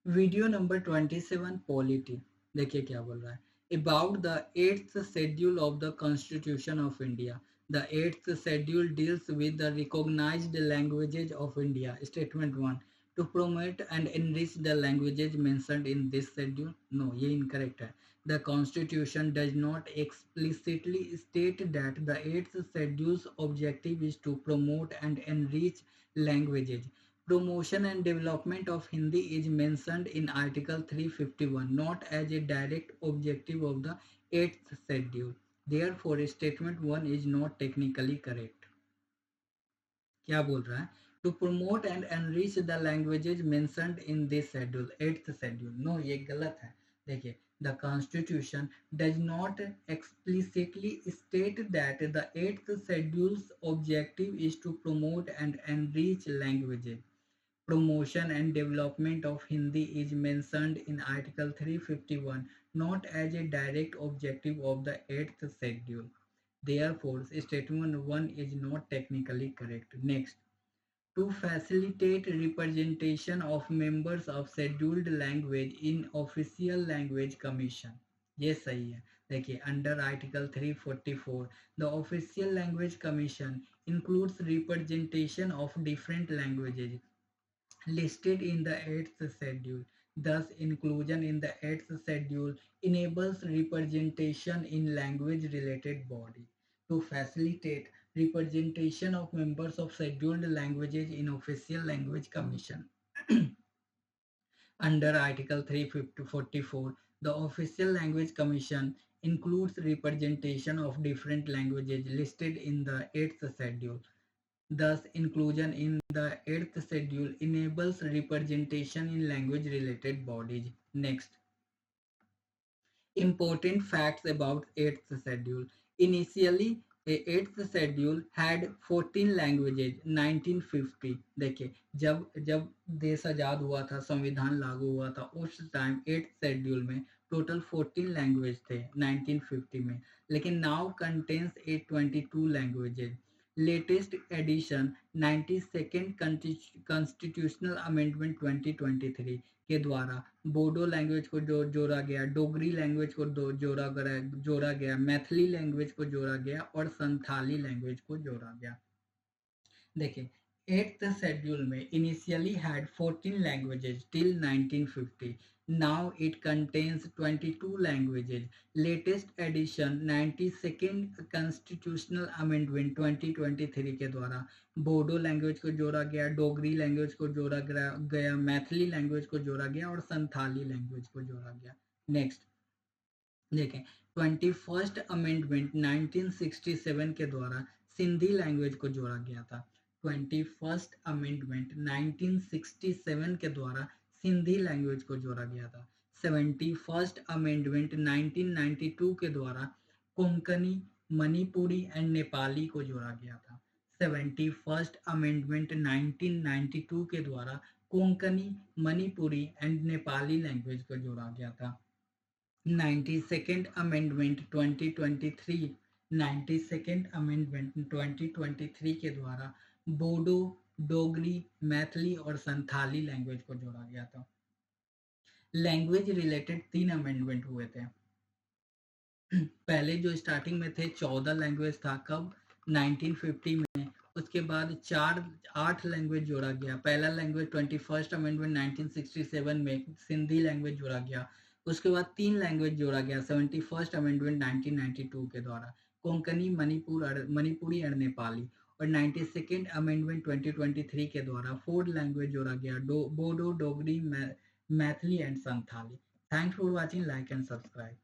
Video number 27 polity. देखिए क्या बोल रहा है about the eighth schedule of the constitution of India. The eighth schedule deals with the recognised languages of India. Statement one, to promote and enrich the languages mentioned in this schedule। No, ये incorrect है। The constitution does not explicitly state that the eighth schedule's objective is to promote and enrich languages। Promotion and development of Hindi is mentioned in Article 351, not as a direct objective of the 8th schedule. Therefore, statement 1 is not technically correct. क्या बोल रहा है? To promote and enrich the languages mentioned in this schedule, 8th schedule. No, ये गलत है. देखिए, the Constitution does not explicitly state that the 8th schedule's objective is to promote and enrich languages. Promotion and development of Hindi is mentioned in Article 351, not as a direct objective of the 8th schedule. Therefore, statement 1 is not technically correct. Next, to facilitate representation of members of scheduled language in official language commission। ये सही है। देखिए, under article 344 the official language commission includes representation of different languages listed in the 8th schedule. Thus, inclusion in the 8th schedule enables representation in language-related body. To facilitate representation of members of scheduled languages in official language commission. Under Article 344, the Official Language Commission includes representation of different languages listed in the 8th schedule. Thus, inclusion in the 8th schedule enables representation in language-related bodies. Next, important facts about 8th schedule. Initially, the 8th schedule had 14 languages 1950। देखिए, जब जब देश आज़ाद हुआ था, संविधान लागू हुआ था, उस टाइम 8th शेड्यूल में टोटल 14 लैंग्वेज थे 1950 में, लेकिन now contains 822 languages. Latest edition 92nd constitutional amendment 2023 के द्वारा बोडो लैंग्वेज को जोड़ा गया, डोगरी लैंग्वेज को जोड़ा गया, मैथिली लैंग्वेज को जोड़ा गया और संथाली लैंग्वेज को जोड़ा गया। देखिए, 8th schedule में initially had 14 languages till 1950. Now it contains 22 languages. Latest edition 92nd Constitutional Amendment 2023 के द्वारा बोडो लैंग्वेज को जोड़ा गया, डोगरी लैंग्वेज को जोड़ा गया, मैथिली लैंग्वेज को जोड़ा गया और संथाली लैंग्वेज को जोड़ा गया। नेक्स्ट देखें, 21st अमेंडमेंट 1967 के द्वारा सिंधी लैंग्वेज को जोड़ा गया था। 21st अमेंडमेंट 1967 के द्वारा सिंधी लैंग्वेज को जोड़ा गया था। 71st अमेंडमेंट 1992 के द्वारा कोंकणी, मणिपुरी एंड नेपाली को जोड़ा गया था। 71st अमेंडमेंट 1992 के द्वारा कोंकणी, मणिपुरी एंड नेपाली लैंग्वेज को जोड़ा गया था। 92nd अमेंडमेंट 2023 92nd अमेंडमेंट 2023 के द्वारा बोडो, डोगरी, मैथिली और संथाली लैंग्वेज को जोड़ा गया था। लैंग्वेज रिलेटेड 3 अमेंडमेंट हुए थे। पहले जो स्टार्टिंग में थे 14 लैंग्वेज था, कब 1950 में। उसके बाद 8 लैंग्वेज जोड़ा गया। पहला लैंग्वेज 21st अमेंडमेंट 1967 में सिंधी लैंग्वेज जोड़ा गया। उसके बाद 3 लैंग्वेज जोड़ा गया 71st अमेंडमेंट 1992 के द्वारा, कोंकणी, मणिपुरी एंड नेपाली। और 92nd अमेंडमेंट 2023 के द्वारा 4 लैंग्वेज जोड़ा गया, Bodo, Dogri, Maithili and Santhali. Thanks for watching, like and subscribe.